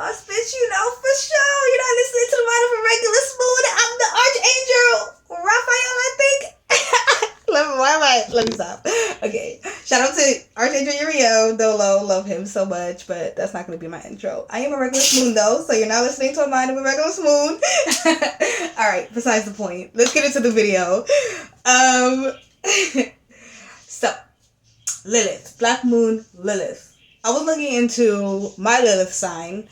Boss bitch, for sure. You're not listening to the mind of a regular smooth. I'm the Archangel. Raphael, I think. Let me stop. Okay. Shout out to Archangel Uriel, Dolo. Love him so much, but that's not going to be my intro. I am a regular spoon, though, so you're not listening to a mind of a regular spoon. Alright, besides the point. Let's get into the video. So, Lilith. Black Moon Lilith. I was looking into my Lilith sign,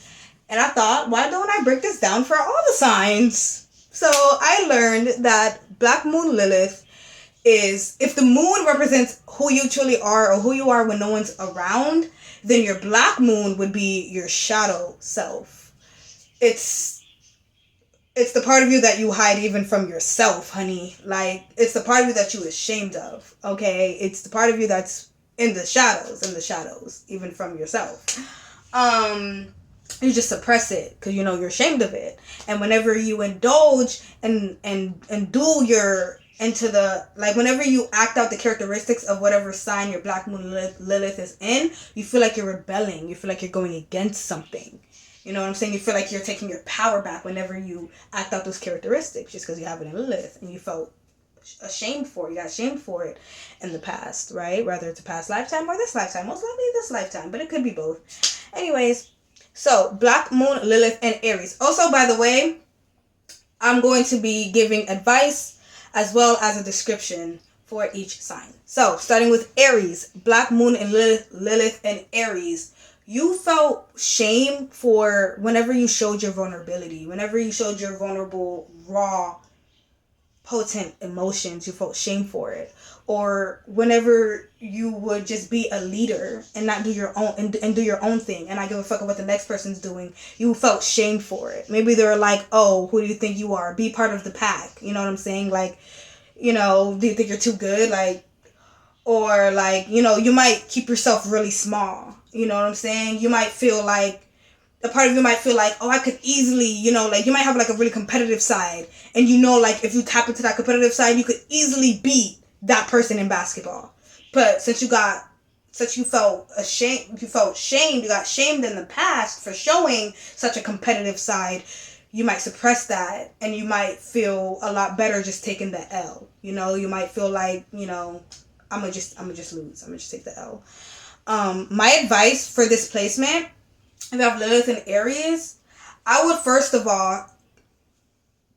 and I thought, why don't I break this down for all the signs? So, I learned that Black Moon Lilith is, if the moon represents who you truly are or who you are when no one's around, then your black moon would be your shadow self. It's the part of you that you hide even from yourself, honey. Like, it's the part of you that you're ashamed of, okay? It's the part of you that's in the shadows, even from yourself. You just suppress it because you're ashamed of it. And whenever you indulge and do your into the, like, whenever you act out the characteristics of whatever sign your Black Moon Lilith is in, you feel like you're rebelling. You feel like you're going against something. You know what I'm saying? You feel like you're taking your power back whenever you act out those characteristics just because you have it in Lilith and you felt ashamed for it. You got ashamed for it in the past, right? Whether it's a past lifetime or this lifetime. Most likely this lifetime, but it could be both. Anyways, so Black Moon Lilith and Aries. Also, by the way, I'm going to be giving advice as well as a description for each sign. So, starting with Aries, Black Moon and Lilith and Aries. You felt shame for whenever you showed your vulnerability, whenever you showed your vulnerable, raw, potent emotions, you felt shame for it. Or whenever you would just be a leader and not do your own and do your own thing and not give a fuck about what the next person's doing, you felt shame for it. Maybe they were like, oh, who do you think you are? Be part of the pack. You know what I'm saying? Like, do you think you're too good? Like, or like, you might keep yourself really small. You know what I'm saying? You might feel like, a part of you might feel like, oh, I could easily, like, you might have like a really competitive side. And like, if you tap into that competitive side, you could easily beat that person in basketball. But since you felt ashamed, you got shamed in the past for showing such a competitive side, you might suppress that and you might feel a lot better just taking the L. You might feel like, I'm gonna just lose. I'm gonna just take the L. My advice for this placement, if you have Lilith and Aries, I would first of all,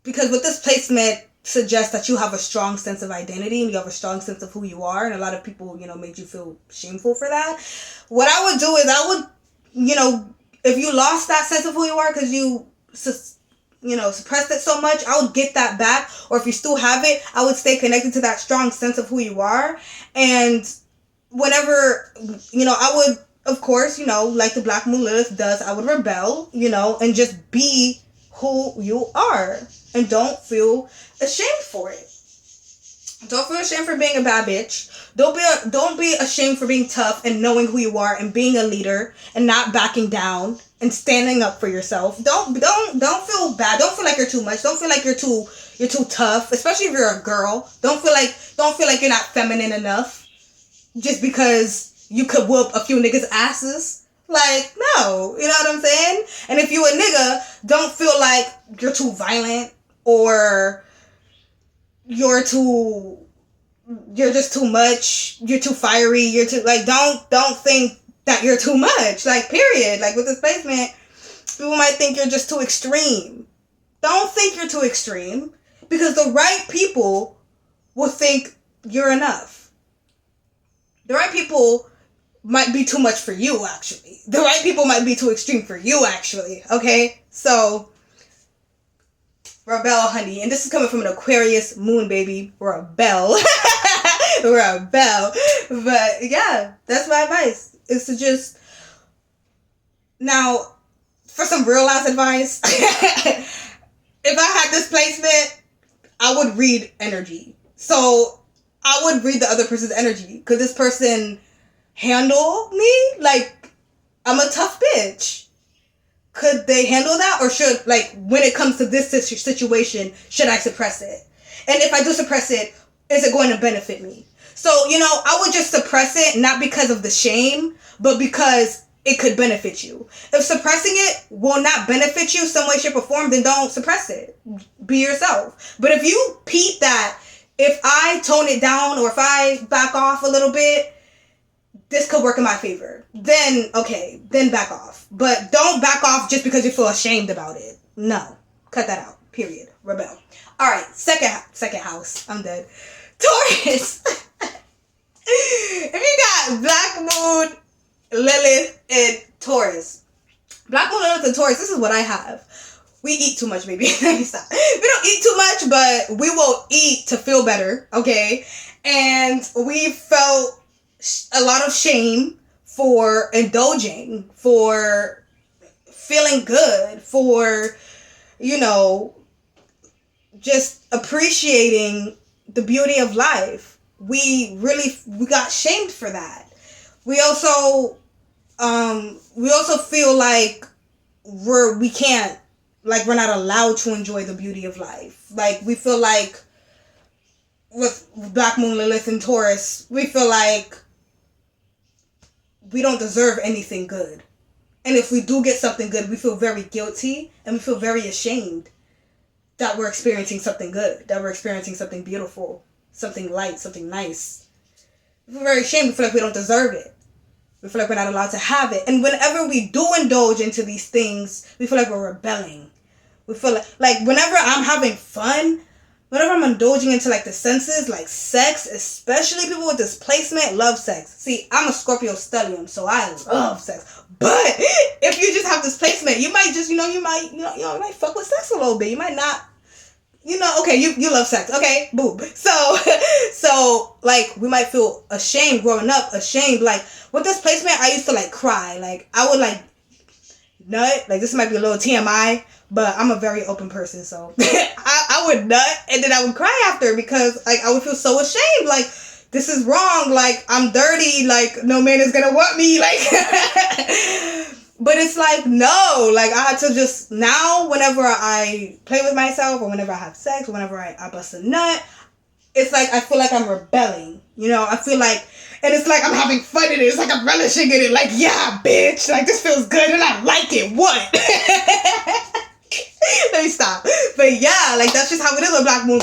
because with this placement suggests that you have a strong sense of identity and you have a strong sense of who you are, and a lot of people, made you feel shameful for that. What I would do is if you lost that sense of who you are because you suppressed it so much, I would get that back. Or if you still have it, I would stay connected to that strong sense of who you are. And whenever, I would, of course, like the Black Moon Lilith does, I would rebel, and just be who you are. And don't feel ashamed for it. Don't feel ashamed for being a bad bitch. Don't be ashamed for being tough and knowing who you are and being a leader and not backing down and standing up for yourself. Don't feel bad. Don't feel like you're too much. Don't feel like you're too tough, especially if you're a girl. Don't feel like you're not feminine enough just because you could whoop a few niggas' asses. Like, no, you know what I'm saying? And if you a nigga, don't feel like you're too violent or you're just too much, you're too fiery, you're too, like, don't think that you're too much, like, period. Like, with this placement, people might think you're just too extreme. Don't think you're too extreme, because the right people will think you're enough. The right people might be too much for you, actually. The right people might be too extreme for you, actually, okay? So, rebel, honey. And this is coming from an Aquarius moon, baby. Rebel. Rebel. But, yeah, that's my advice. Is to just... Now, for some real-ass advice, if I had this placement, I would read energy. So, I would read the other person's energy. Could this person handle me? Like, I'm a tough bitch. Could they handle that? Or should, like, when it comes to this situation, should I suppress it? And if I do suppress it, is it going to benefit me? So, I would just suppress it, not because of the shame, but because it could benefit you. If suppressing it will not benefit you some way, shape, or form, then don't suppress it. Be yourself. But if you peep that, if I tone it down or if I back off a little bit, this could work in my favor. Then, okay, then back off. But don't back off just because you feel ashamed about it. No. Cut that out. Period. Rebel. Alright, second house. I'm dead. Taurus. If you got Black Moon, Lilith, and Taurus. Black Moon, Lilith, and Taurus, this is what I have. We eat too much, baby. Let me stop. We don't eat too much, but we will eat to feel better, okay? And we felt a lot of shame for indulging, for feeling good, for, you know, just appreciating the beauty of life. We got shamed for that. We also feel like we're not allowed to enjoy the beauty of life. Like, we feel like with Black Moon, Lilith, and Taurus, we feel like we don't deserve anything good. And if we do get something good, we feel very guilty and we feel very ashamed that we're experiencing something good, that we're experiencing something beautiful, something light, something nice. We feel very ashamed. We feel like we don't deserve it. We feel like we're not allowed to have it. And whenever we do indulge into these things, we feel like we're rebelling. We feel like whenever I'm having fun, whenever I'm indulging into like the senses, like sex, especially people with displacement love sex. See, I'm a Scorpio stellium, so I love sex. But if you just have displacement, you might just, you might fuck with sex a little bit. You might not, okay, you love sex. Okay, boom. So like we might feel ashamed growing up, ashamed. Like with displacement, I used to like cry. Like I would like nut. Like this might be a little TMI, but I'm a very open person, so I would nut and then I would cry after because like I would feel so ashamed. Like this is wrong. Like I'm dirty. Like no man is gonna want me. Like, but it's like no. Like I had to just now. Whenever I play with myself or whenever I have sex or whenever I bust a nut, it's like I feel like I'm rebelling. I feel like. And it's like I'm having fun in it. It's like I'm relishing in it. Like, yeah, bitch. Like, this feels good and I like it. What? Let me stop. But yeah, like, that's just how it is with Black Moon,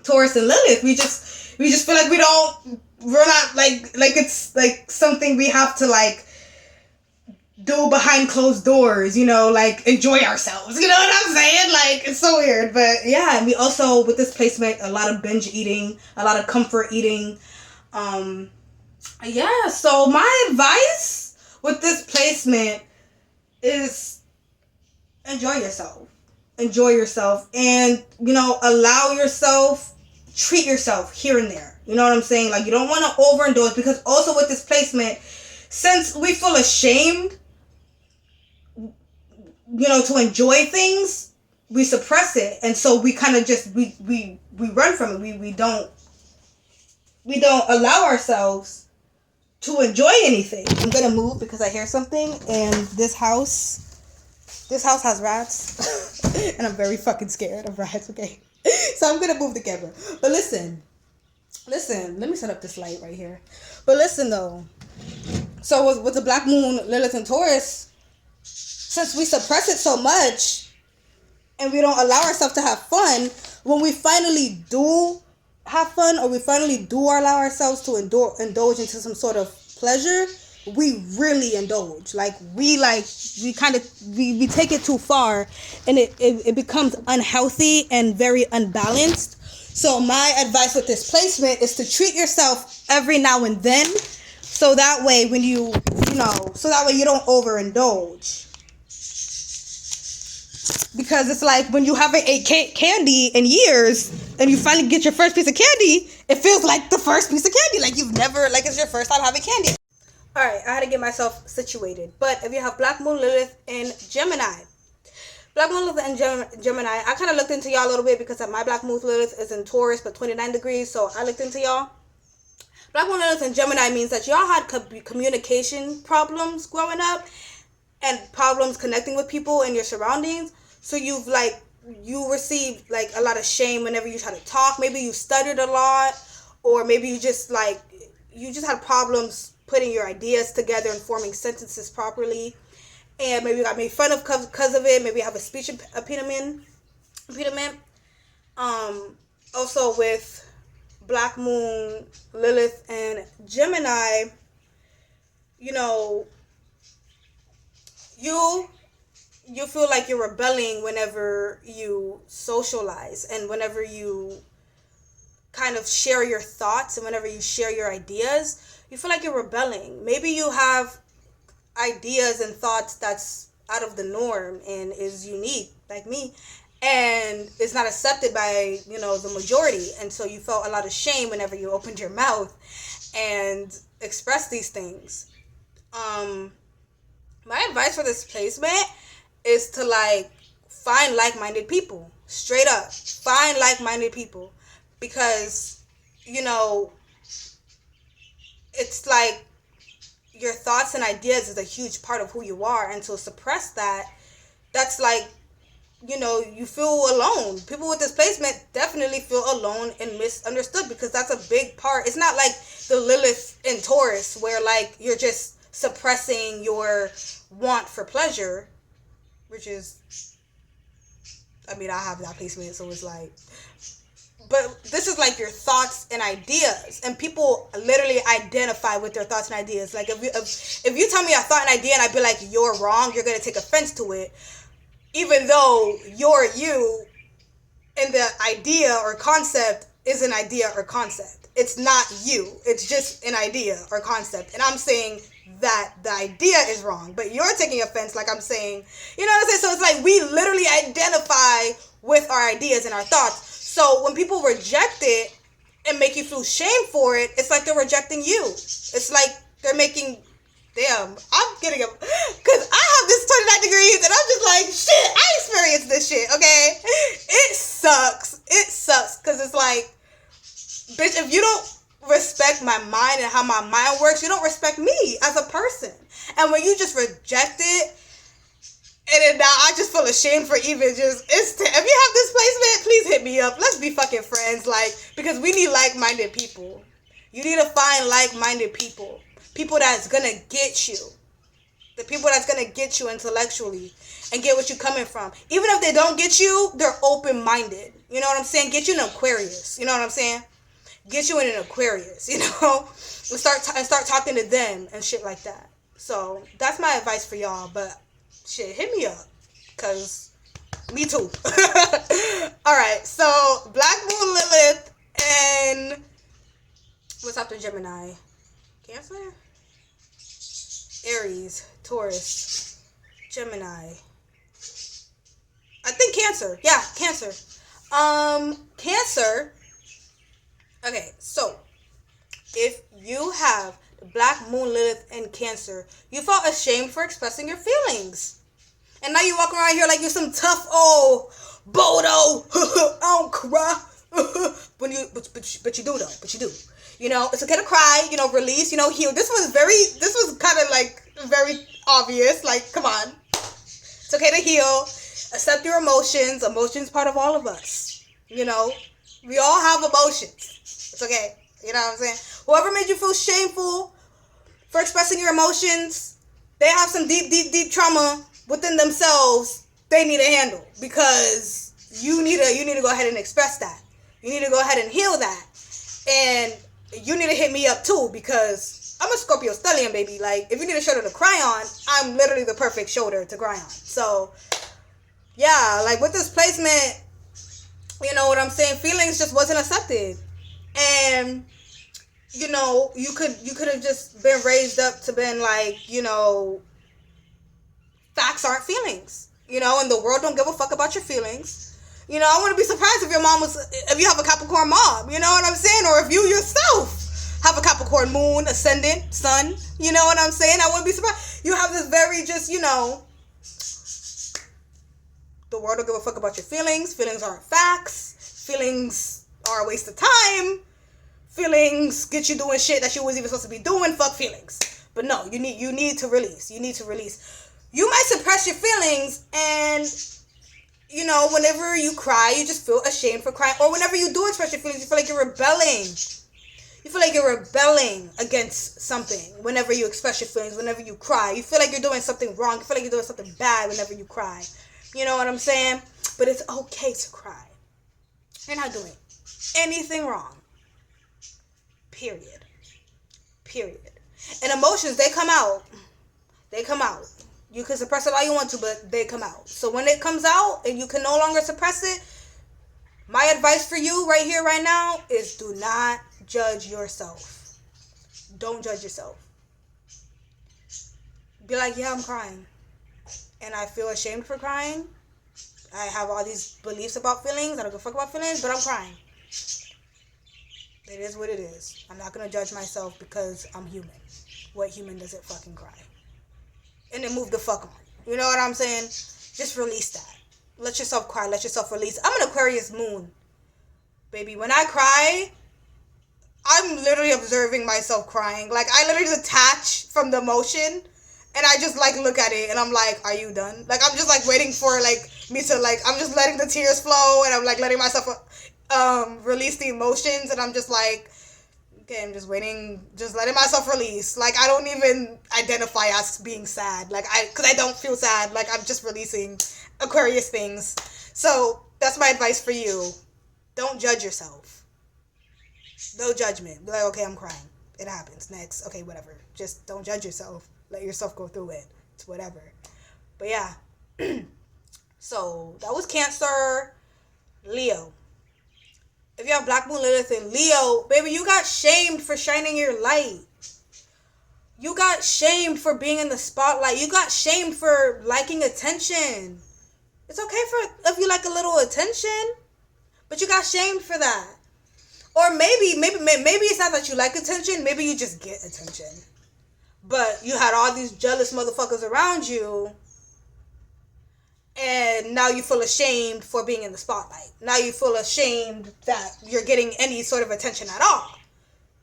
Taurus, and Lilith. We just feel like we're not, like it's, like, something we have to, like, do behind closed doors, like, enjoy ourselves. You know what I'm saying? Like, it's so weird. But yeah, and we also, with this placement, a lot of binge eating, a lot of comfort eating. Yeah, so my advice with this placement is enjoy yourself and, allow yourself, treat yourself here and there. You know what I'm saying? Like, you don't want to overindulge because also with this placement, since we feel ashamed, to enjoy things, we suppress it. And so we kind of just, we run from it. We don't allow ourselves to enjoy anything. I'm going to move because I hear something and this house has rats and I'm very fucking scared of rats, okay? So I'm going to move the camera. But listen, let me set up this light right here. But listen though, so with the Black Moon, Lilith, and Taurus, since we suppress it so much and we don't allow ourselves to have fun, when we finally do have fun or we finally do allow ourselves to indulge into some sort of pleasure, we really indulge. Like we take it too far and it becomes unhealthy and very unbalanced. So my advice with this placement is to treat yourself every now and then so that way when you don't overindulge. Because it's like when you haven't ate candy in years and you finally get your first piece of candy, it feels like the first piece of candy. Like you've never, like it's your first time having candy. Alright, I had to get myself situated. But if you have Black Moon, Lilith, and Gemini. Black Moon, Lilith, and Gemini, I kind of looked into y'all a little bit because my Black Moon, Lilith is in Taurus, but 29 degrees. So I looked into y'all. Black Moon, Lilith, and Gemini means that y'all had communication problems growing up and problems connecting with people in your surroundings. So you received like a lot of shame whenever you try to talk. Maybe you stuttered a lot, or maybe you just had problems putting your ideas together and forming sentences properly. And maybe you got made fun of because of it. Maybe you have a speech impediment. Also with Black Moon, Lilith, and Gemini, you know, you feel like you're rebelling whenever you socialize and whenever you kind of share your thoughts and whenever you share your ideas. You feel like you're rebelling. Maybe you have ideas and thoughts that's out of the norm and is unique, like me, and it's not accepted by, you know, the majority. And so you felt a lot of shame whenever you opened your mouth and expressed these things. My advice for this placement is to, like, find like-minded people. Straight up. Find like-minded people. Because, you know, it's like your thoughts and ideas is a huge part of who you are. And to suppress that, that's like, you know, you feel alone. People with this placement definitely feel alone and misunderstood, because that's a big part. It's not like the Lilith in Taurus where, like, you're just suppressing your want for pleasure, which is, I mean, I have that placement, so it's like, but this is like your thoughts and ideas, and people literally identify with their thoughts and ideas. Like, if you tell me a thought and idea and I be like, you're wrong, you're going to take offense to it, even though you're you, and the idea or concept is an idea or concept. It's not you. It's just an idea or concept. And I'm saying that the idea is wrong, but you're taking offense like I'm saying, you know what I'm saying? So it's like we literally identify with our ideas and our thoughts. So when people reject it and make you feel shame for it, it's like they're rejecting you. It's like they're making, damn, I'm getting a, because I have this 29 degrees and I'm just like, shit, I experienced this shit, okay? It sucks. It sucks because it's like, bitch, if you don't respect my mind and how my mind works, you don't respect me as a person. And when you just reject it, and then now I just feel ashamed for even just, if you have this placement, please hit me up. Let's be fucking friends, like, because we need like-minded people. You need to find like-minded people. People that's gonna get you. The people that's gonna get you intellectually and get what you're coming from. Even if they don't get you, they're open-minded. You know what I'm saying? Get you an Aquarius. You know what I'm saying? Get you in an Aquarius, you know? And start talking to them and shit like that. So that's my advice for y'all. But shit, hit me up, because me too. Alright, so Black Moon Lilith and what's after Gemini? Cancer? Aries, Taurus, Gemini. I think Cancer. Yeah, Cancer. Cancer. Okay, so if you have Black Moon Lilith and Cancer, you felt ashamed for expressing your feelings, and now you walk around here like you're some tough old Bodo. I don't cry. But you do though. But you do. You know, it's okay to cry. You know, release. You know, heal. This was kind of like very obvious. Like, come on. It's okay to heal. Accept your emotions. Emotions part of all of us. You know, we all have emotions. It's okay. You know what I'm saying? Whoever made you feel shameful for expressing your emotions, they have some deep trauma within themselves they need to handle, because you need to go ahead and express that. You need to go ahead and heal that. And you need to hit me up too, because I'm a Scorpio stellium, baby. Like, if you need a shoulder to cry on, I'm literally the perfect shoulder to cry on. So, yeah, like with this placement, you know what I'm saying? Feelings just wasn't accepted. And, you know, you could have just been raised up to been like, you know, facts aren't feelings. You know, and the world don't give a fuck about your feelings. You know, I wouldn't be surprised if if you have a Capricorn mom, you know what I'm saying? Or if you yourself have a Capricorn moon, ascendant, sun, you know what I'm saying? I wouldn't be surprised. You have this very just, you know, the world don't give a fuck about your feelings. Feelings aren't facts. Feelings are a waste of time. Feelings get you doing shit that you wasn't even supposed to be doing. Fuck feelings. But no, you need to release. You need to release. You might suppress your feelings, and you know, whenever you cry, you just feel ashamed for crying. Or whenever you do express your feelings, you feel like you're rebelling. You feel like you're rebelling against something whenever you express your feelings, whenever you cry. You feel like you're doing something wrong. You feel like you're doing something bad whenever you cry. You know what I'm saying? But it's okay to cry. You're not doing anything wrong. Period. And emotions, they come out. You can suppress it all you want to, but they come out. So when it comes out and you can no longer suppress it, my advice for you right here, right now, is do not judge yourself. Don't judge yourself. Be like, yeah, I'm crying. And I feel ashamed for crying. I have all these beliefs about feelings. I don't give a fuck about feelings, but I'm crying. It is what it is. I'm not going to judge myself because I'm human. What human doesn't fucking cry? And then move the fuck on. You know what I'm saying? Just release that. Let yourself cry. Let yourself release. I'm an Aquarius moon. Baby, when I cry, I'm literally observing myself crying. Like, I literally detach from the emotion. And I just, like, look at it. And I'm like, are you done? Like, I'm just, like, waiting for, like, me to, like, I'm just letting the tears flow. And I'm, like, letting myself release the emotions. And I'm just, like, okay, I'm just waiting. Just letting myself release. Like, I don't even identify as being sad. Like, because I don't feel sad. Like, I'm just releasing Aquarius things. So, that's my advice for you. Don't judge yourself. No judgment. Be like, okay, I'm crying. It happens. Next. Okay, whatever. Just don't judge yourself. Let yourself go through it. It's whatever. But yeah. So, that was Cancer. Leo. If you have Black Moon Lilith in Leo, baby, you got shamed for shining your light. You got shamed for being in the spotlight. You got shamed for liking attention. It's okay if you like a little attention, but you got shamed for that. Or maybe it's not that you like attention. Maybe you just get attention. But you had all these jealous motherfuckers around you, and now you feel ashamed for being in the spotlight. Now you feel ashamed that you're getting any sort of attention at all.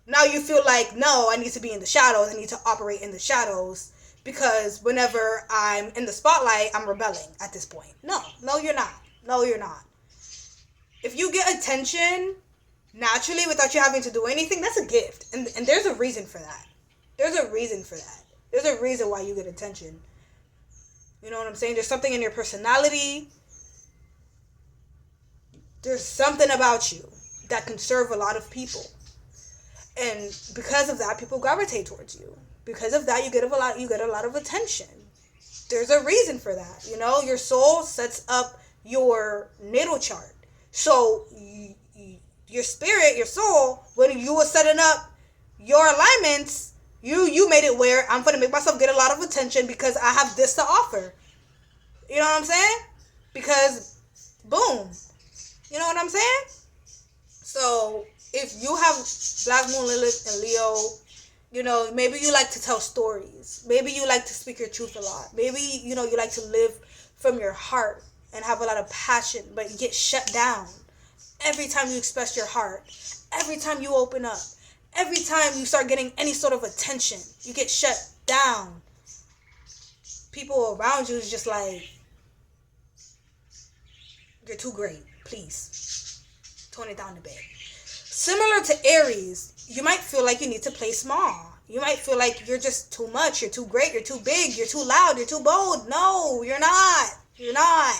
Now you feel like, no, I need to be in the shadows. I need to operate in the shadows because whenever I'm in the spotlight, I'm rebelling at this point. No, you're not. No, you're not. If you get attention naturally without you having to do anything, that's a gift. And there's a reason for that. There's a reason for that. There's a reason why you get attention. You know what I'm saying? There's something in your personality. There's something about you that can serve a lot of people. And because of that, people gravitate towards you. Because of that, you get a lot of attention. There's a reason for that. You know, your soul sets up your natal chart. So your spirit, your soul, when you were setting up your alignments, you made it where I'm going to make myself get a lot of attention because I have this to offer. You know what I'm saying? Because, boom. You know what I'm saying? So, if you have Black Moon Lilith and Leo, you know, maybe you like to tell stories. Maybe you like to speak your truth a lot. Maybe, you know, you like to live from your heart and have a lot of passion, but you get shut down every time you express your heart. Every time you open up. Every time you start getting any sort of attention, you get shut down. People around you is just like, you're too great. Please, tone it down a bit. Similar to Aries, you might feel like you need to play small. You might feel like you're just too much. You're too great. You're too big. You're too loud. You're too bold. No, you're not. You're not.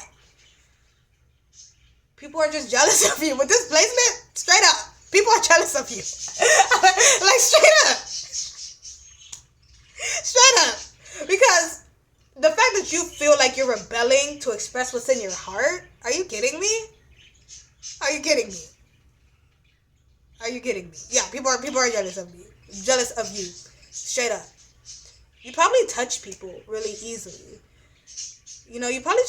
People are just jealous of you. With this placement, straight up. People are jealous of you. Like, straight up. Straight up. Because the fact that you feel like you're rebelling to express what's in your heart, are you kidding me? Are you kidding me? Are you kidding me? Yeah, people are jealous of me. Jealous of you. Straight up. You probably touch people really easily. You know, you probably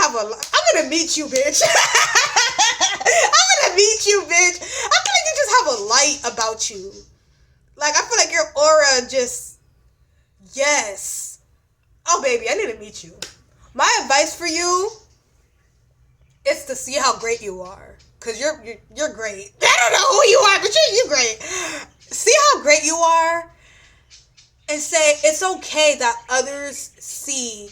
have a... I'm gonna meet you, bitch. I'm gonna meet you, bitch. I feel like you just have a light about you. Like, I feel like your aura just... Yes. Oh, baby, I need to meet you. My advice for you is to see how great you are. Because you're great. I don't know who you are, but you're great. See how great you are. And say, it's okay that others see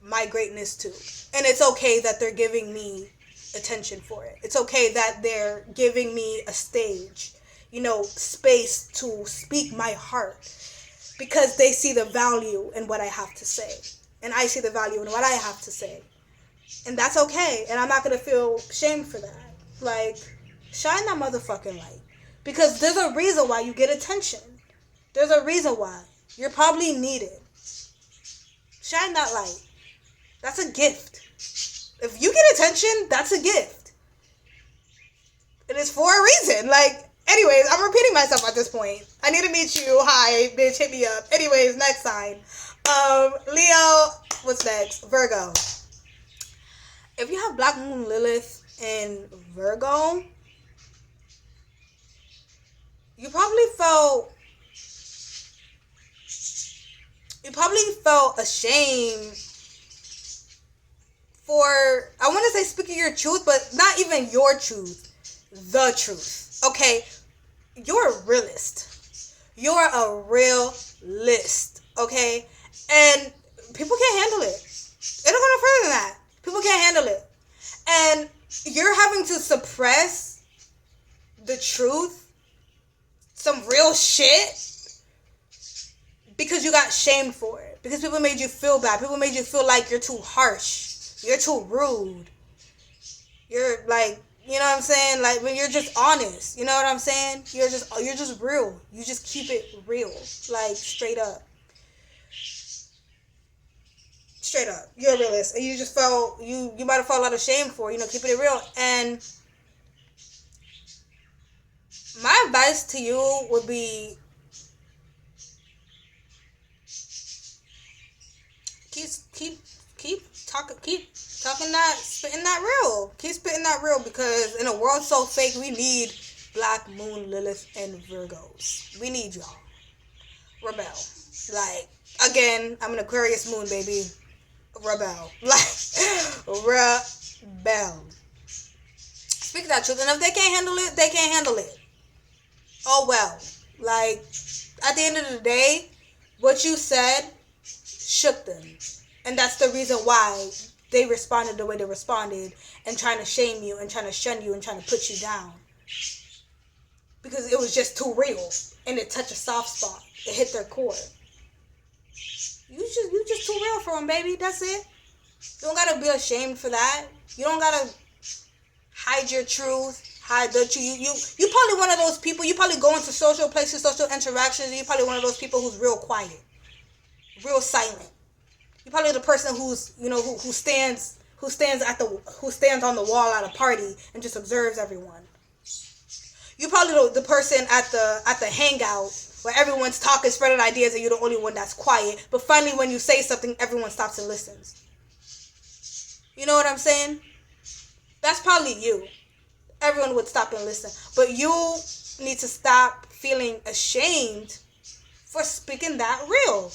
my greatness too. And it's okay that they're giving me attention for it. It's okay that they're giving me a stage. space to speak my heart, because they see the value in what I have to say, and I see the value in what I have to say, and that's okay, and I'm not gonna feel shame for that. Like, shine that motherfucking light, because there's a reason why you get attention. There's a reason why you're probably needed. Shine that light. That's a gift. If you get attention, that's a gift. It is for a reason. Like, anyways, I'm repeating myself at this point. I need to meet you. Hi, bitch, hit me up. Anyways, next sign. Leo, what's next? Virgo. If you have Black Moon Lilith in Virgo, you probably felt ashamed for, I want to say speaking your truth, but not even your truth, the truth. Okay, you're a realist. You're a realist, okay? And people can't handle it. It don't go no further than that. People can't handle it. And you're having to suppress the truth, some real shit, because you got shamed for it. Because people made you feel bad. People made you feel like you're too harsh. You're too rude. You're like, you know what I'm saying? Like, when you're just honest. You know what I'm saying? You're just real. You just keep it real. Like, straight up. Straight up. You're a realist. And you just felt, you might have felt a lot of shame for, keeping it real. And my advice to you would be, keep talking that, spitting that real. Keep spitting that real, because in a world so fake, we need Black Moon Lilith and Virgos. We need y'all. Rebel. Like, again, I'm an Aquarius moon, baby. Rebel. Like, rebel. Speak that truth. And if they can't handle it, they can't handle it. Oh well. Like, at the end of the day, what you said shook them. And that's the reason why they responded the way they responded, and trying to shame you and trying to shun you and trying to put you down. Because it was just too real, and it touched a soft spot. It hit their core. You just too real for them, baby. That's it. You don't gotta be ashamed for that. You don't gotta hide your truth, hide the truth. You probably one of those people. You probably go into social places, social interactions. And you're probably one of those people who's real quiet, real silent. You're probably the person who's, who stands on the wall at a party and just observes everyone. You're probably the person at the hangout where everyone's talking, spreading ideas, and you're the only one that's quiet. But finally, when you say something, everyone stops and listens. You know what I'm saying? That's probably you. Everyone would stop and listen. But you need to stop feeling ashamed for speaking that real.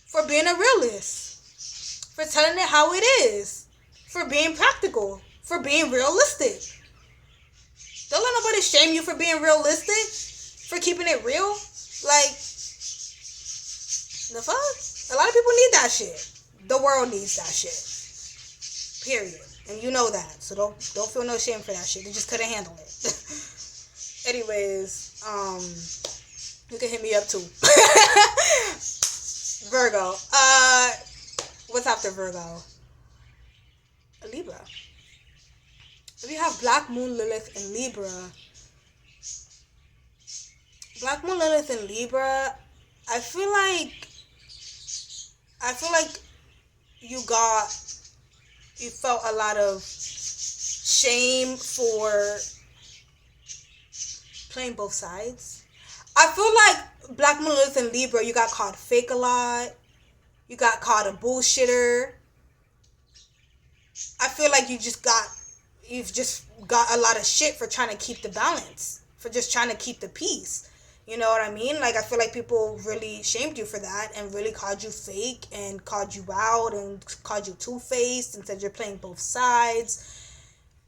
For being a realist. For telling it how it is. For being practical. For being realistic. Don't let nobody shame you for being realistic. For keeping it real. Like, the fuck? A lot of people need that shit. The world needs that shit. Period. And you know that. So don't feel no shame for that shit. They just couldn't handle it. Anyways, you can hit me up too. Virgo. What's after Virgo? Libra. If you have Black Moon Lilith in Libra, Black Moon Lilith in Libra, I feel like you felt a lot of shame for playing both sides. I feel like Black Moon Lilith in Libra, you got called fake a lot. You got called a bullshitter. I feel like you've just got a lot of shit for trying to keep the balance, for just trying to keep the peace. You know what I mean? Like, I feel like people really shamed you for that and really called you fake and called you out and called you two-faced and said you're playing both sides.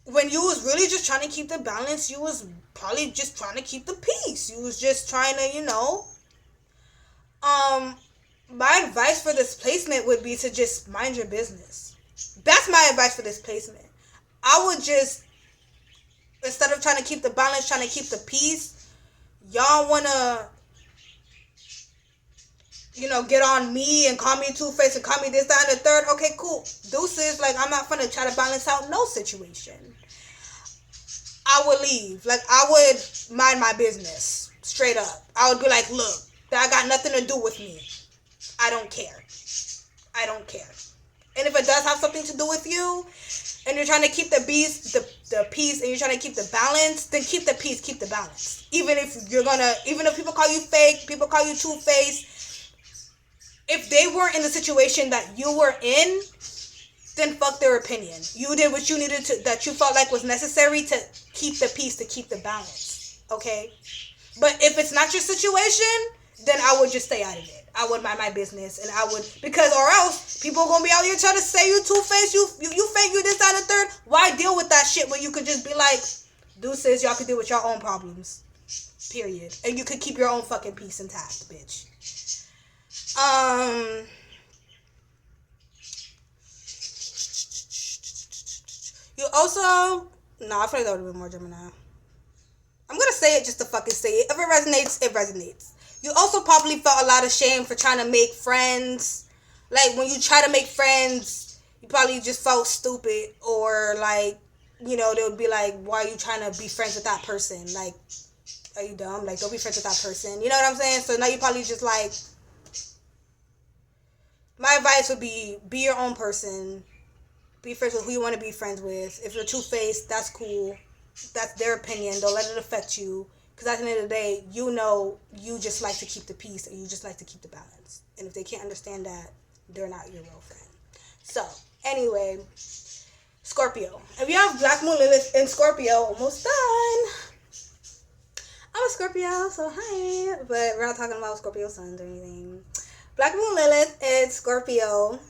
When you was really just trying to keep the balance, you was probably just trying to keep the peace. You was just trying to, my advice for this placement would be to just mind your business. That's my advice for this placement. I would just Instead of trying to keep the balance, trying to keep the peace, y'all want to, get on me and call me two-faced and call me this, that, and the third. Okay, cool. Deuces. Like, I'm not finna try to balance out no situation. I would leave. Like, I would mind my business. Straight up. I would be like, look, that got nothing to do with me. I don't care. I don't care. And if it does have something to do with you, and you're trying to keep the peace, and you're trying to keep the balance, then keep the peace, keep the balance. Even if people call you fake, people call you two-faced, if they weren't in the situation that you were in, then fuck their opinion. You did what you needed to, that you felt like was necessary to keep the peace, to keep the balance. Okay? But if it's not your situation, then I would just stay out of it. I would mind my business, and I would, because or else people are gonna be out here trying to say you two-faced, you fake, you this, that, and the third. Why deal with that shit when you could just be like, deuces, y'all could deal with your own problems. Period. And you could keep your own fucking peace intact, bitch. You also, no, I feel like that would have been more Gemini. I'm gonna say it just to fucking say it. If it resonates, it resonates. You also probably felt a lot of shame for trying to make friends. Like, when you try to make friends, you probably just felt stupid, or like, they would be like, why are you trying to be friends with that person? Like, are you dumb? Like, don't be friends with that person. You know what I'm saying? So now you probably just like, my advice would be your own person. Be friends with who you want to be friends with. If you're two-faced, that's cool. That's their opinion. Don't let it affect you. Because at the end of the day, you just like to keep the peace, and you just like to keep the balance. And if they can't understand that, they're not your real friend. So, anyway, Scorpio. If you have Black Moon Lilith in Scorpio, almost done. I'm a Scorpio, so hi. But we're not talking about Scorpio suns or anything. Black Moon Lilith is Scorpio.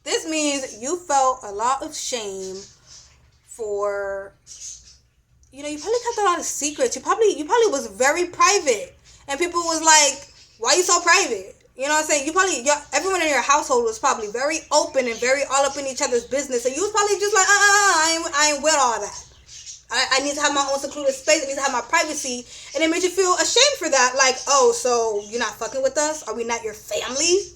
This means you felt a lot of shame for, you probably kept a lot of secrets. You probably was very private. And people was like, why you so private? You know what I'm saying? Everyone in your household was probably very open and very all up in each other's business. And you was probably just like, I ain't with all that. I need to have my own secluded space. I need to have my privacy. And it made you feel ashamed for that. Like, oh, so you're not fucking with us? Are we not your family?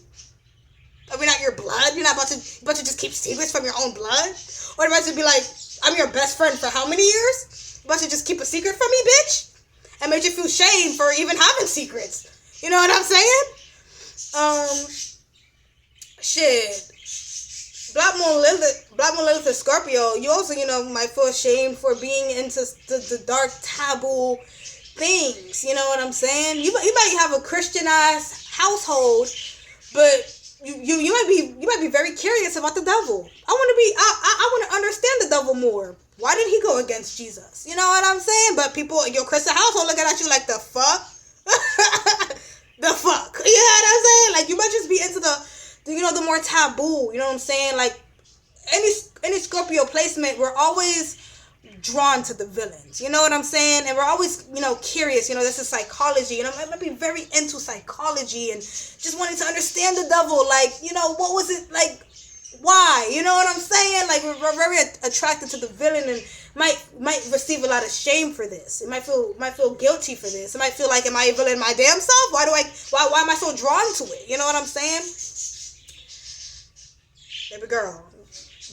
Are we not your blood? You're not about to just keep secrets from your own blood? Or about to be like, I'm your best friend for how many years? About to just keep a secret from me, bitch? And made you feel shame for even having secrets. You know what I'm saying? Shit. Black Moon Lilith is Scorpio. You also, might feel ashamed for being into the dark taboo things. You know what I'm saying? You might have a Christian-ass household, but you might be very curious about the devil. I want to understand the devil more. Why did he go against Jesus? You know what I'm saying? But people in your Christian household looking at you like, the fuck? The fuck? You know what I'm saying? Like, you might just be into the more taboo. You know what I'm saying? Like, any Scorpio placement, we're always drawn to the villains. You know what I'm saying? And we're always, curious. This is psychology. I might be very into psychology and just wanting to understand the devil. Like, what was it like? Why? You know what I'm saying? Like, we're very attracted to the villain, and might receive a lot of shame for this. It might feel guilty for this. It might feel like, am I a villain my damn self? Why am I so drawn to it? You know what I'm saying? Baby girl,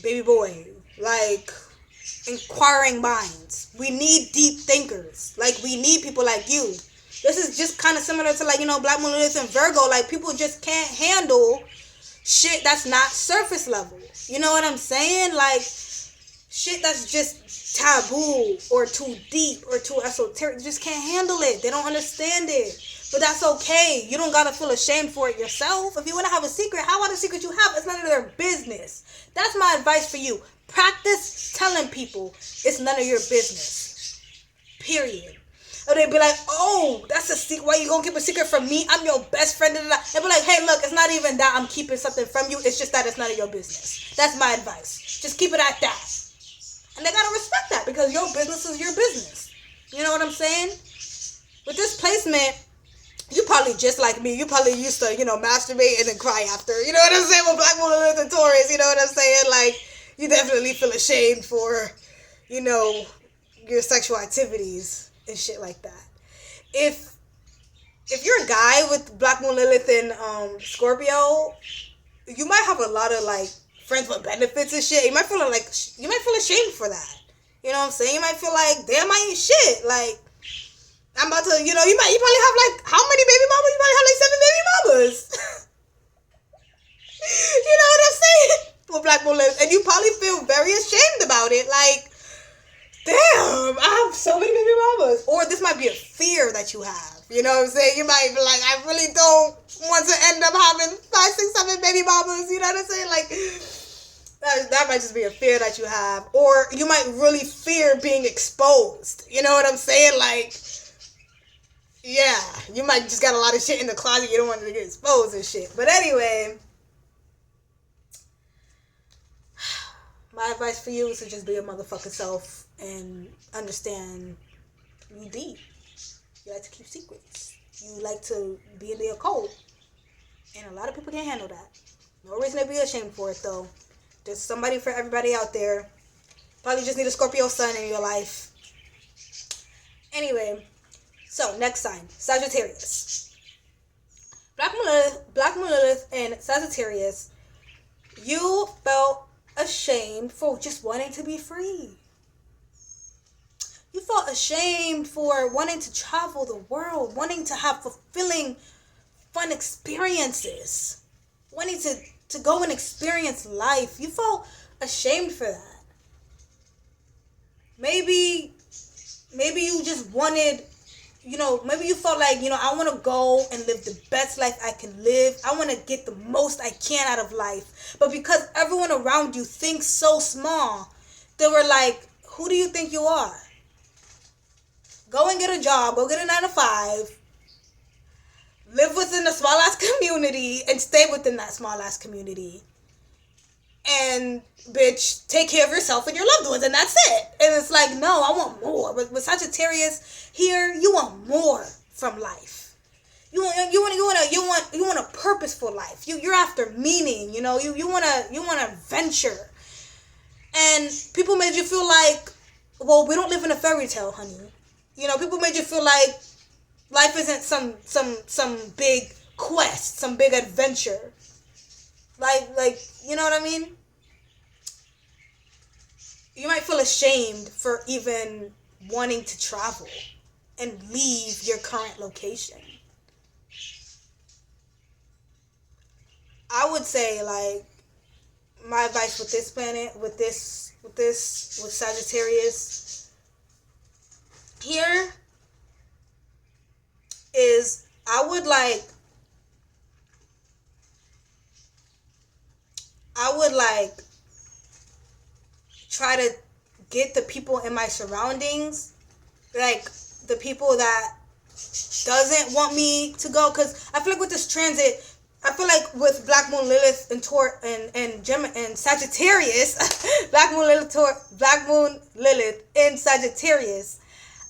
baby boy, like, inquiring minds. We need deep thinkers. Like, we need people like you. This is just kind of similar to, like, Black Moon Lilith and Virgo. Like, people just can't handle shit that's not surface level. You know what I'm saying? Like, shit that's just taboo or too deep or too esoteric. They just can't handle it. They don't understand it. But that's okay. You don't gotta feel ashamed for it yourself. If you want to have a secret, how about a secret you have? It's none of their business. That's my advice for you. Practice telling people it's none of your business. Period. Or they'd be like, oh, that's a secret. Why you gonna keep a secret from me? I'm your best friend. They'd be like, hey, look, it's not even that I'm keeping something from you. It's just that it's none of your business. That's my advice. Just keep it at that. And they gotta respect that, because your business is your business. You know what I'm saying? With this placement, you probably just like me. You probably used to, masturbate and then cry after. You know what I'm saying? With Black Moon Lilith and Taurus, you know what I'm saying? Like, you definitely feel ashamed for, your sexual activities and shit like that. If you're a guy with Black Moon Lilith and Scorpio, you might have a lot of like friends with benefits and shit. You might feel ashamed for that. You know what I'm saying? You might feel like, damn, I ain't shit. Like, I'm about to, you probably have like, how many baby mamas? You probably have like 7 baby mamas. You know what I'm saying? With Black Moon Lilith. And you probably feel very ashamed about it. Like, damn, I have so many baby mamas. Or this might be a fear that you have. You know what I'm saying? You might be like, I really don't want to end up having 5, 6, 7 baby mamas. You know what I'm saying? Like, that might just be a fear that you have. Or you might really fear being exposed. You know what I'm saying? Like, yeah, you might just got a lot of shit in the closet. You don't want it to get exposed and shit. But anyway, my advice for you is to just be your motherfucking self and understand you deep. You like to keep secrets. You like to be in the occult. And a lot of people can't handle that. No reason to be ashamed for it, though. There's somebody for everybody out there. Probably just need a Scorpio sun in your life. Anyway, so next sign, Sagittarius. Black Moon Lilith and Sagittarius, you felt ashamed for just wanting to be free. You felt ashamed for wanting to travel the world, wanting to have fulfilling, fun experiences, wanting to go and experience life. You felt ashamed for that. Maybe you just wanted, maybe you felt like, I want to go and live the best life I can live. I want to get the most I can out of life. But because everyone around you thinks so small, they were like, who do you think you are? Go and get a job. Go get a 9 to 5. Live within a small ass community and stay within that small ass community. And, bitch, take care of yourself and your loved ones, and that's it. And it's like, no, I want more. But with Sagittarius here, you want more from life. You want a purposeful life. You're after meaning. You want to adventure. And people made you feel like, well, we don't live in a fairy tale, honey. People made you feel like life isn't some big quest, some big adventure. Like, you know what I mean? You might feel ashamed for even wanting to travel and leave your current location. I would say, like, my advice with this planet, with Sagittarius here is I would try to get the people in my surroundings, like the people that doesn't want me to go, because I feel like with this transit, I feel like with Black Moon Lilith and Gemini and Sagittarius, Black Moon Lilith in Sagittarius,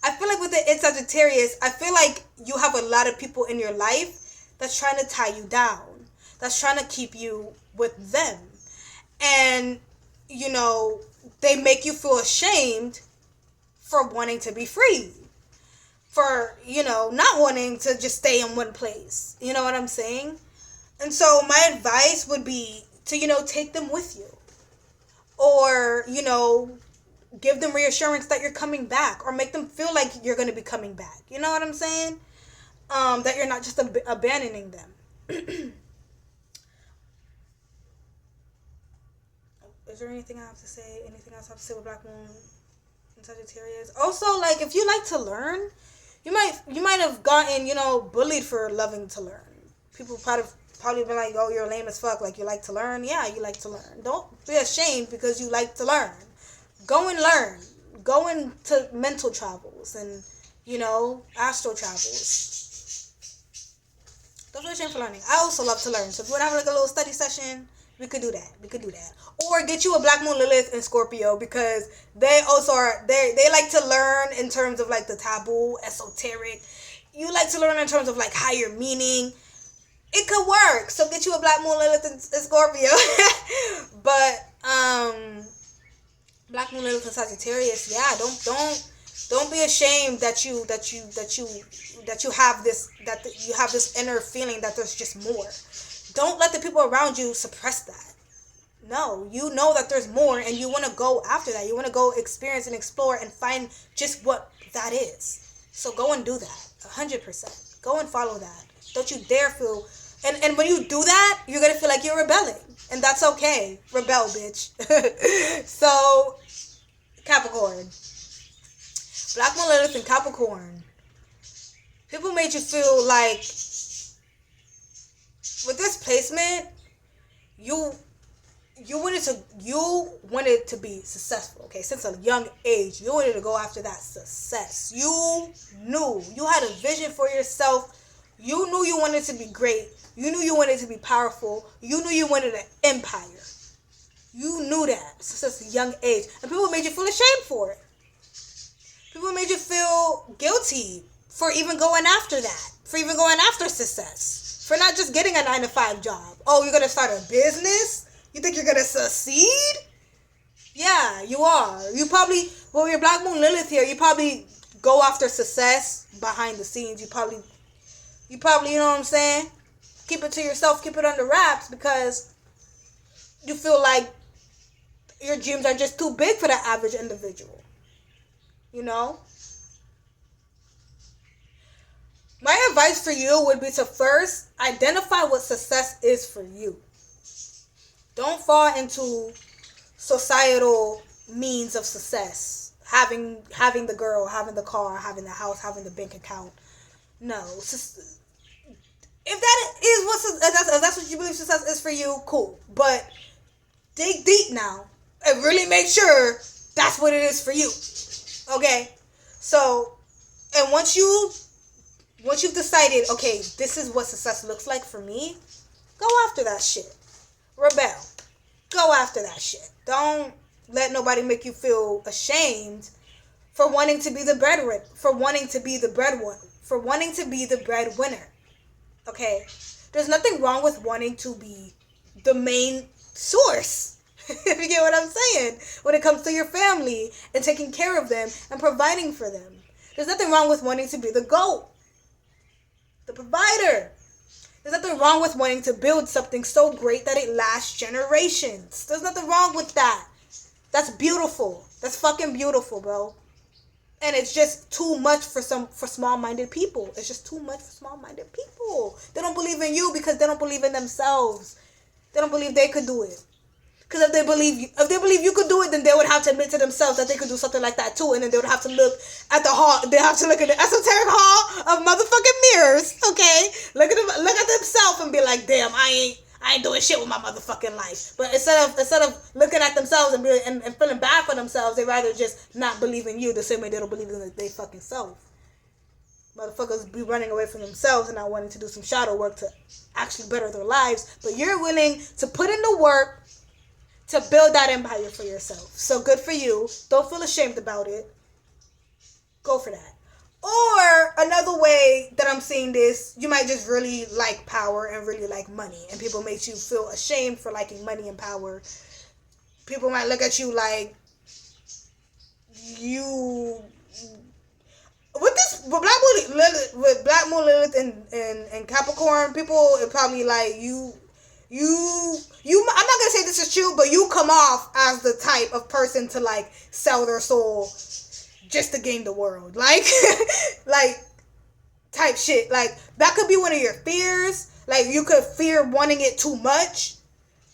I feel like with it in Sagittarius, I feel like you have a lot of people in your life that's trying to tie you down, that's trying to keep you with them. And, they make you feel ashamed for wanting to be free, for, not wanting to just stay in one place. You know what I'm saying? And so my advice would be to, take them with you. Or, give them reassurance that you're coming back, or make them feel like you're going to be coming back. You know what I'm saying? That you're not just abandoning them. Is there anything I have to say? Anything else I have to say with Black Moon and Sagittarius? Also, like, if you like to learn, you might have gotten, bullied for loving to learn. People probably been like, oh, you're lame as fuck. Like, you like to learn? Yeah, you like to learn. Don't be ashamed because you like to learn. Go and learn. Go into mental travels and, astral travels. Don't be ashamed for learning. I also love to learn. So if you want to have like a little study session, we could do that. Or get you a Black Moon Lilith and Scorpio, because they also are, they like to learn in terms of like the taboo, esoteric. You like to learn in terms of like higher meaning. It could work. So get you a Black Moon Lilith and Scorpio. But Black Moon Lilith and Sagittarius, yeah, Don't be ashamed that you have this inner feeling that there's just more. Don't let the people around you suppress that. No, you know that there's more, and you want to go after that. You want to go experience and explore and find just what that is. So go and do that. 100%. Go and follow that. Don't you dare feel... And when you do that, you're going to feel like you're rebelling. And that's okay. Rebel, bitch. So, Capricorn. Black Moon Lilith and Capricorn. People made you feel like... With this placement, you wanted to be successful, okay? Since a young age, you wanted to go after that success. You knew. You had a vision for yourself. You knew you wanted to be great. You knew you wanted to be powerful. You knew you wanted an empire. You knew that since a young age. And people made you feel ashamed for it. People made you feel guilty for even going after that. For even going after success. For not just getting a 9-to-5 job. Oh, you're going to start a business? You think you're going to succeed? Yeah, you are. You probably, well, your Black Moon Lilith here, you probably go after success behind the scenes. You probably, you know what I'm saying? Keep it to yourself, keep it under wraps because you feel like your dreams are just too big for the average individual. You know? My advice for you would be to first identify what success is for you. Don't fall into societal means of success. Having the girl, having the car, having the house, having the bank account. No. If that's what you believe success is for you, cool. But dig deep now and really make sure that's what it is for you. Okay? So, and once you've decided, okay, this is what success looks like for me, go after that shit. Rebel. Go after that shit. Don't let nobody make you feel ashamed for wanting to be the breadwinner. For wanting to be the breadwinner. Okay? There's nothing wrong with wanting to be the main source. If you get what I'm saying. When it comes to your family and taking care of them and providing for them. There's nothing wrong with wanting to be the GOAT. The provider. There's nothing wrong with wanting to build something so great that it lasts generations. There's nothing wrong with that. That's beautiful. That's fucking beautiful, bro. And it's just too much for small-minded people. It's just too much for small-minded people. They don't believe in you because they don't believe in themselves. They don't believe they could do it. Because if they believe you could do it, then they would have to admit to themselves that they could do something like that too. And then they would have to look at the hall. They have to look at the esoteric hall of motherfucking mirrors. Okay, look at themselves and be like, damn, I ain't doing shit with my motherfucking life. But instead of looking at themselves and feeling bad for themselves, they rather just not believe in you the same way they don't believe in their fucking self. Motherfuckers be running away from themselves and not wanting to do some shadow work to actually better their lives. But you're willing to put in the work to build that empire for yourself. So good for you. Don't feel ashamed about it. Go for that. Or another way that I'm seeing this, you might just really like power and really like money. And people make you feel ashamed for liking money and power. People might look at you like you... With Black Moon Lilith and Capricorn, people are probably like I'm not gonna say this is true, but you come off as the type of person to like sell their soul just to gain the world, like type shit. Like that could be one of your fears. Like you could fear wanting it too much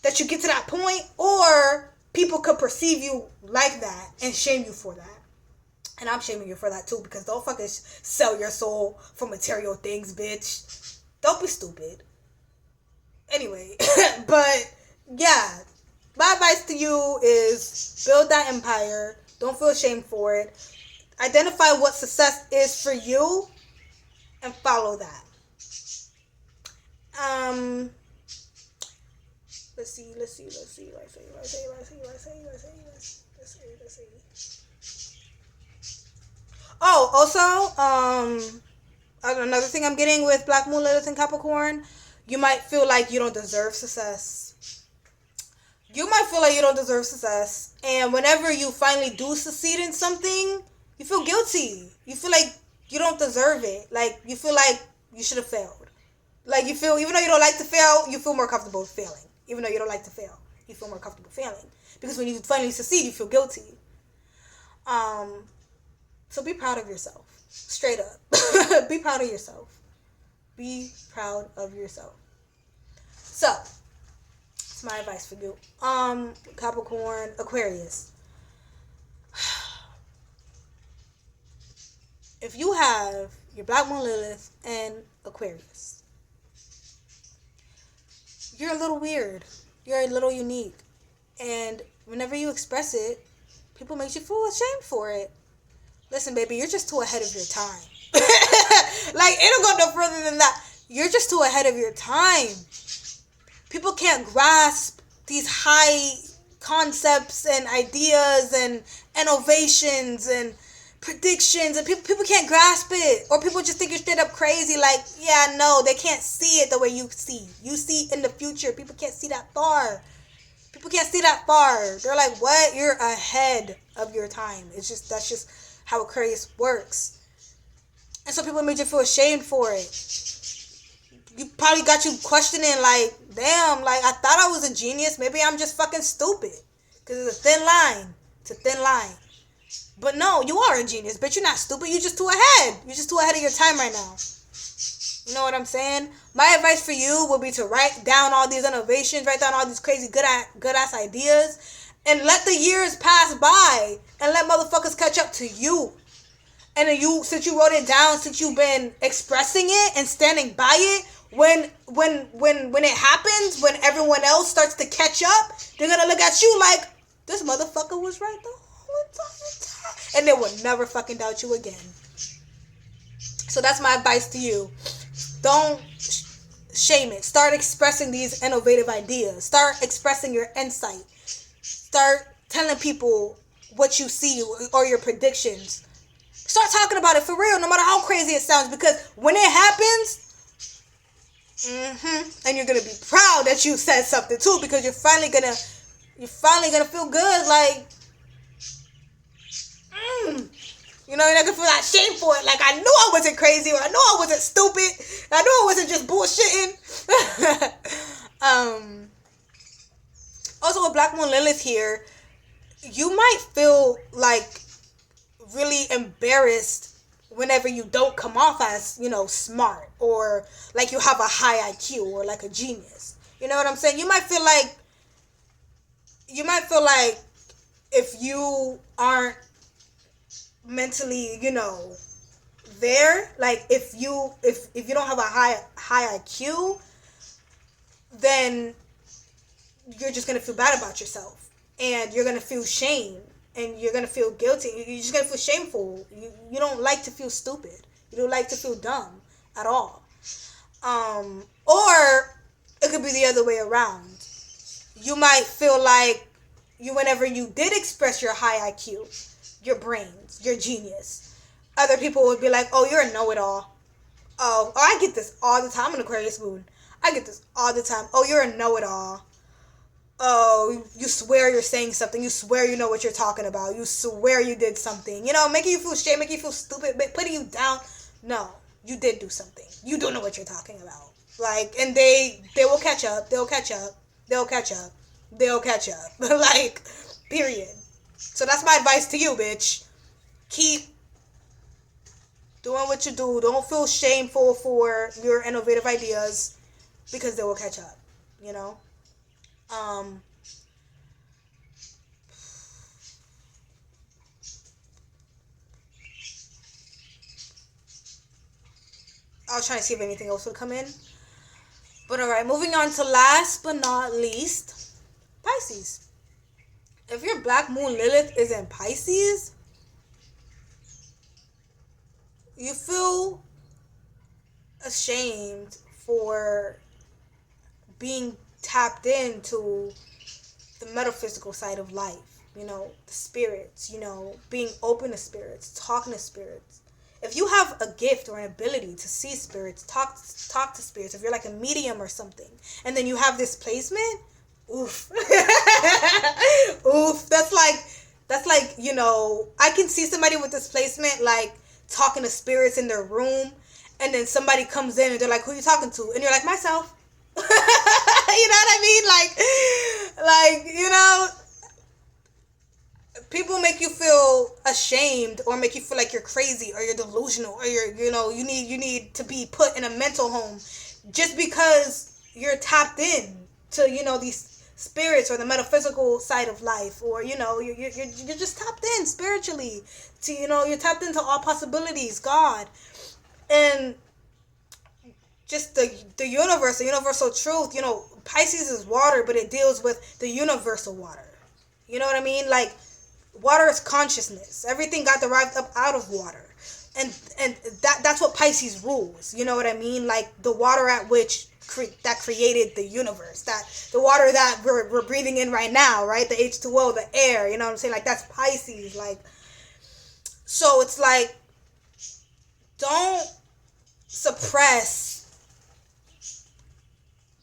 that you get to that point, or people could perceive you like that and shame you for that. And I'm shaming you for that too, because don't fucking sell your soul for material things, bitch. Don't be stupid. Anyway, but yeah, my advice to you is build that empire. Don't feel ashamed for it. Identify what success is for you and follow that. Let's see. Oh, also, another thing I'm getting with Black Moon Lilith and Capricorn, you might feel like you don't deserve success. And whenever you finally do succeed in something, You feel guilty. You feel like you don't deserve it. Like, you feel like you should have failed. Like, you feel, even though you don't like to fail, you feel more comfortable failing. Even though you don't like to fail, you feel more comfortable failing. Because when you finally succeed, you feel guilty. So be proud of yourself. Straight up. Be proud of yourself. Be proud of yourself. So, it's my advice for you. Capricorn, Aquarius. If you have your Black Moon Lilith and Aquarius, you're a little weird. You're a little unique. And whenever you express it, people make you feel ashamed for it. Listen, baby, you're just too ahead of your time. Like, it don't go no further than that. You're just too ahead of your time. People can't grasp these high concepts and ideas and innovations and predictions, and people can't grasp it, or people just think you're straight up crazy. Like, yeah, no, they can't see it the way you see. You see in the future. People can't see that far. People can't see that far. They're like, what? You're ahead of your time. That's just how Aquarius works. And so people made you feel ashamed for it. You probably got you questioning, like, damn, like, I thought I was a genius. Maybe I'm just fucking stupid. Because it's a thin line. It's a thin line. But no, you are a genius, but you're not stupid. You're just too ahead. You're just too ahead of your time right now. You know what I'm saying? My advice for you would be to write down all these innovations, write down all these crazy good ass ideas, and let the years pass by and let motherfuckers catch up to you. And then since you wrote it down, since you've been expressing it and standing by it, when it happens, when everyone else starts to catch up, they're gonna look at you like, this motherfucker was right the whole entire time. And they will never fucking doubt you again. So that's my advice to you. Don't shame it. Start expressing these innovative ideas. Start expressing your insight. Start telling people what you see or your predictions. Start talking about it for real, no matter how crazy it sounds, because when it happens, and you're gonna be proud that you said something too, because you're finally gonna feel good, like, you know, you're not gonna feel that shame for it. Like, I knew I wasn't crazy, or I knew I wasn't stupid, I knew I wasn't just bullshitting. Also, with Black Moon Lilith here, you might feel like really embarrassed whenever you don't come off as, you know, smart, or like you have a high IQ, or like a genius. You know what I'm saying? You might feel like if you aren't mentally, you know, there, like if you don't have a high IQ, then you're just gonna feel bad about yourself, and you're gonna feel shame, and you're gonna feel guilty. You're just gonna feel shameful. You don't like to feel stupid. You don't like to feel dumb at all. Or it could be the other way around. You might feel like whenever you did express your high IQ, your brains, your genius, other people would be like, oh, you're a know-it-all. Oh, I get this all the time. I'm an Aquarius moon. I get this all the time. Oh, you're a know-it-all. Oh, you swear you're saying something. You swear you know what you're talking about. You swear you did something. You know, making you feel shame, making you feel stupid, putting you down. No, you did do something. You don't know what you're talking about. Like, and they will catch up. They'll catch up. They'll catch up. They'll catch up. Like, period. So that's my advice to you, bitch. Keep doing what you do. Don't feel shameful for your innovative ideas, because they will catch up, you know? I was trying to see if anything else would come in. But alright, moving on to last but not least, Pisces. If your Black Moon Lilith is in Pisces, you feel ashamed for being tapped into the metaphysical side of life, you know, the spirits, you know, being open to spirits, talking to spirits. If you have a gift or an ability to see spirits, talk to spirits, if you're like a medium or something, and then you have this placement, oof. Oof. That's like That's like, I can see somebody with displacement, like, talking to spirits in their room, and then somebody comes in and they're like, who are you talking to? And you're like, myself. You know what I mean? People make you feel ashamed, or make you feel like you're crazy, or you're delusional, or you need to be put in a mental home just because you're tapped in to, these spirits or the metaphysical side of life, or, you're just tapped in spiritually to, you're tapped into all possibilities, God. And just the universe, the universal truth. Pisces is water, but it deals with the universal water. You know what I mean? Like, water is consciousness. Everything got derived up out of water. And that's what Pisces rules. You know what I mean? Like, the water at which that created the universe. That the water that we're breathing in right now, right? The H2O, the air, you know what I'm saying? Like, that's Pisces. Like, so it's like, don't suppress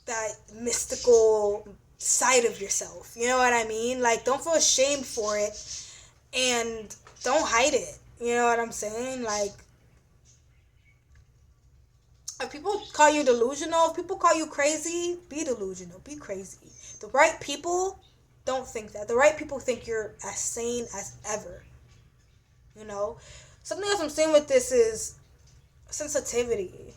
that mystical side of yourself. You know what I mean? Like, don't feel ashamed for it, and don't hide it. You know what I'm saying? Like, if people call you delusional, if people call you crazy, be delusional, be crazy. The right people don't think that. The right people think you're as sane as ever. Something else I'm saying with this is sensitivity.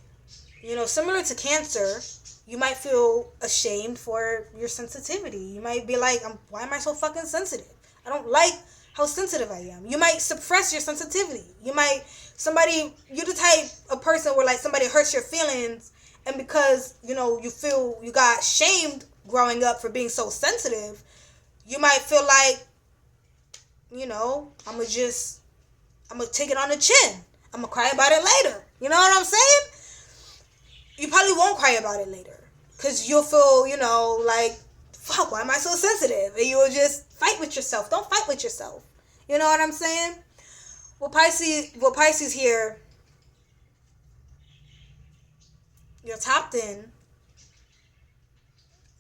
Similar to Cancer, you might feel ashamed for your sensitivity. You might be like, why am I so fucking sensitive? I don't like how sensitive I am. You might suppress your sensitivity. You're the type of person where, like, somebody hurts your feelings, and because, you feel you got shamed growing up for being so sensitive, you might feel like, I'm gonna take it on the chin. I'm gonna cry about it later. You know what I'm saying? You probably won't cry about it later, because you'll feel, like, fuck, why am I so sensitive? And you'll just fight with yourself. Don't fight with yourself. You know what I'm saying? Well, Pisces here, you're tapped in.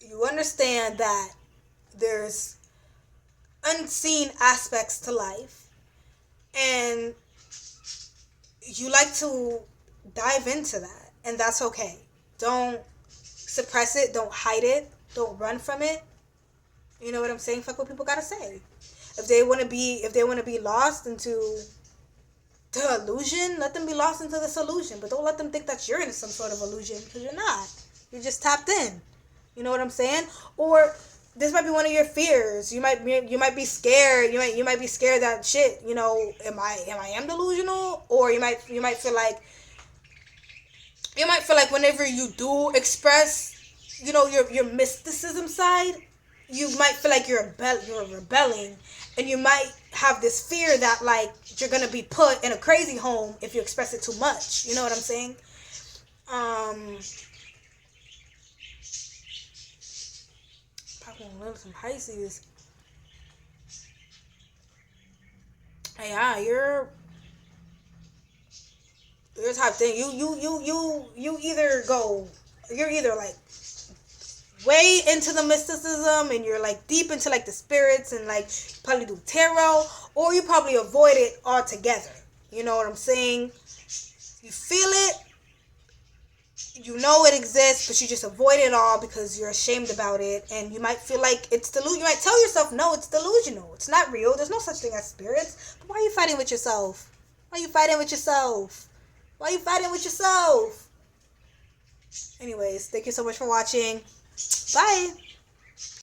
You understand that there's unseen aspects to life, and you like to dive into that, and that's okay. Don't suppress it. Don't hide it. Don't run from it. You know what I'm saying? Fuck what people gotta say. If they want to be lost into the illusion, let them be lost into this illusion. But don't let them think that you're in some sort of illusion, because you're not. You're just tapped in. You know what I'm saying? Or this might be one of your fears. You might be scared. You might be scared that shit. Am I delusional? Or you might feel like whenever you do express, your mysticism side, you might feel like you're rebelling, and you might have this fear that, like, you're gonna be put in a crazy home if you express it too much. You know what I'm saying? Some Pisces. Yeah, you're type thing. You're either like way into the mysticism, and you're like deep into like the spirits, and like probably do tarot, or you probably avoid it altogether. You know what I'm saying? You feel it, you know it exists, but you just avoid it all because you're ashamed about it, and you might feel like it's delusional. You might tell yourself, no, it's delusional. It's not real. There's no such thing as spirits. But why are you fighting with yourself? Why are you fighting with yourself? Why are you fighting with yourself? Anyways, thank you so much for watching. Bye.